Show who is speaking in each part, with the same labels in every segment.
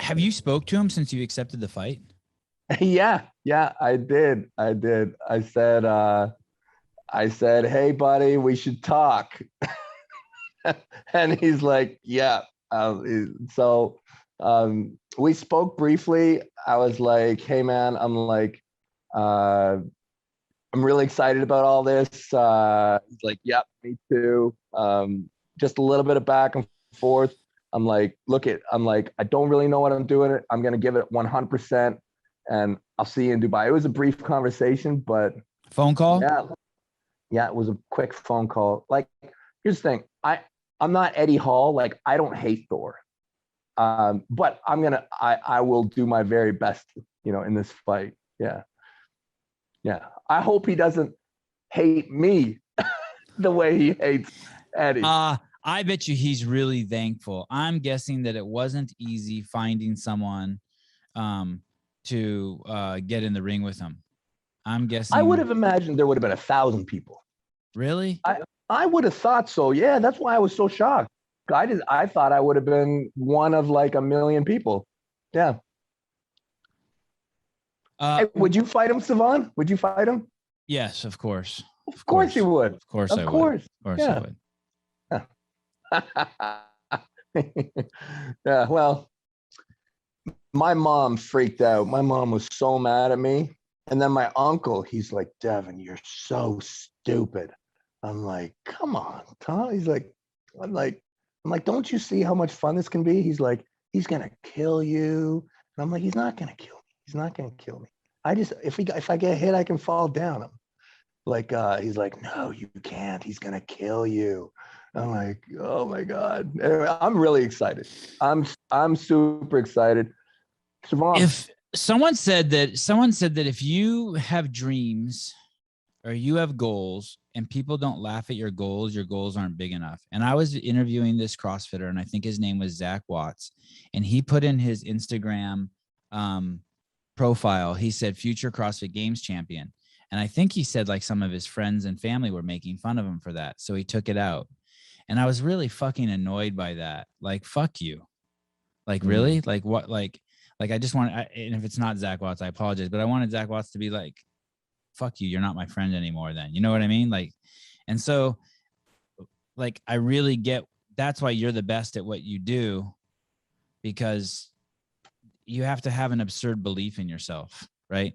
Speaker 1: Have you spoke to him since you accepted the fight?
Speaker 2: Yeah, I did. I said, hey, buddy, we should talk. And he's like, yeah. So we spoke briefly. I was like, hey, man, uh, I'm really excited about all this. He's like, yeah, me too. Just a little bit of back and forth. I'm like, I don't really know what I'm doing. I'm going to give it 100%, and I'll see you in Dubai. It was a brief conversation, but
Speaker 1: Phone call?
Speaker 2: yeah, it was a quick phone call. Like, here's the thing. I'm not Eddie Hall. Like, I don't hate Thor. But I will do my very best, in this fight. Yeah. Yeah. I hope he doesn't hate me the way he hates Eddie.
Speaker 1: I bet you he's really thankful. I'm guessing that it wasn't easy finding someone to get in the ring with him. I'm guessing.
Speaker 2: I would have imagined there would have been 1,000 people.
Speaker 1: Really?
Speaker 2: I would have thought so. Yeah, that's why I was so shocked. I thought I would have been one of like 1 million people. Yeah. Hey, would you fight him, Sevan? Would you fight him?
Speaker 1: Yes, of course.
Speaker 2: Of course you would.
Speaker 1: Of course I would. Of course I would.
Speaker 2: Yeah, well, my mom freaked out. My mom was so mad at me. And then my uncle, he's like, Devon, you're so stupid. I'm like, come on, Tom. I'm like, don't you see how much fun this can be? He's like, he's gonna kill you. And I'm like, he's not gonna kill me. He's not gonna kill me. If I get hit, I can fall down. He's like, no, you can't. He's gonna kill you. I'm like, oh my God. Anyway, I'm really excited. I'm super excited. Sevan,
Speaker 1: if someone said that if you have dreams or you have goals and people don't laugh at your goals aren't big enough. And I was interviewing this CrossFitter, and I think his name was Zach Watts, and he put in his Instagram profile, he said future CrossFit Games champion. And I think he said like some of his friends and family were making fun of him for that. So he took it out. And I was really fucking annoyed by that. Like, fuck you. Like, really? Like, what? Like I just want, and if it's not Zach Watts, I apologize, but I wanted Zach Watts to be like, fuck you. You're not my friend anymore then. You know what I mean? Like, and so like, I really get, that's why you're the best at what you do, because you have to have an absurd belief in yourself, right?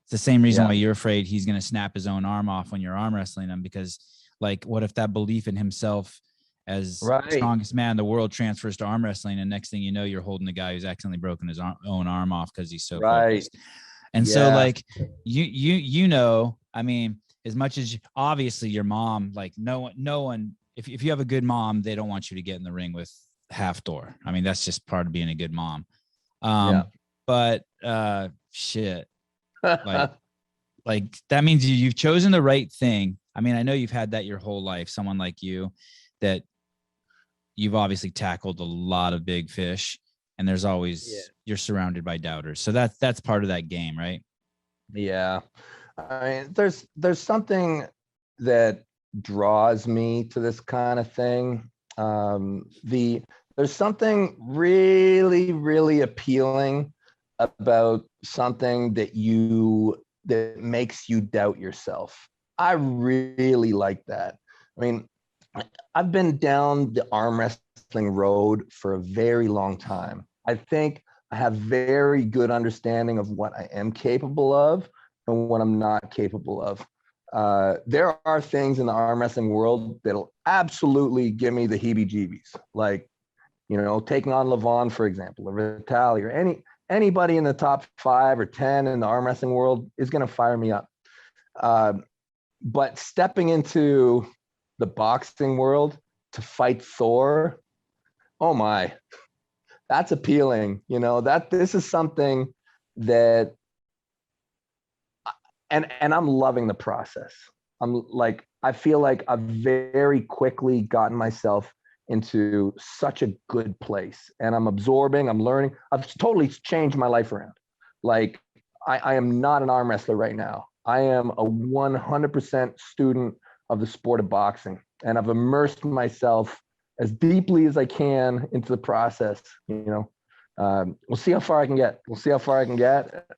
Speaker 1: It's the same reason why you're afraid he's going to snap his own arm off when you're arm wrestling him, because like, what if that belief in himself as the strongest man in the world transfers to arm wrestling, and next thing you know, you're holding the guy who's accidentally broken his own arm off because he's so focused. And so like I mean, as much as obviously your mom, like no one, if you have a good mom, they don't want you to get in the ring with half door. I mean, that's just part of being a good mom. But shit, like that means you've chosen the right thing. I mean, I know you've had that your whole life, someone like you, that you've obviously tackled a lot of big fish, and there's always, you're surrounded by doubters. So that's part of that game, right?
Speaker 2: Yeah. I mean, there's something that draws me to this kind of thing. There's something really, really appealing about something that makes you doubt yourself. I really like that. I mean, I've been down the arm wrestling road for a very long time. I think I have very good understanding of what I am capable of and what I'm not capable of. There are things in the arm wrestling world that'll absolutely give me the heebie-jeebies. Like, taking on Levon, for example, or Vitali, or anybody in the top 5 or 10 in the arm wrestling world is going to fire me up. But stepping into the boxing world to fight Thor, oh my, that's appealing. That this is something that, and I'm loving the process. I feel like I've very quickly gotten myself into such a good place, and I'm absorbing, I'm learning. I've totally changed my life around. Like, I am not an arm wrestler right now. I am a 100% student of the sport of boxing, and I've immersed myself as deeply as I can into the process, We'll see how far I can get. We'll see how far I can get.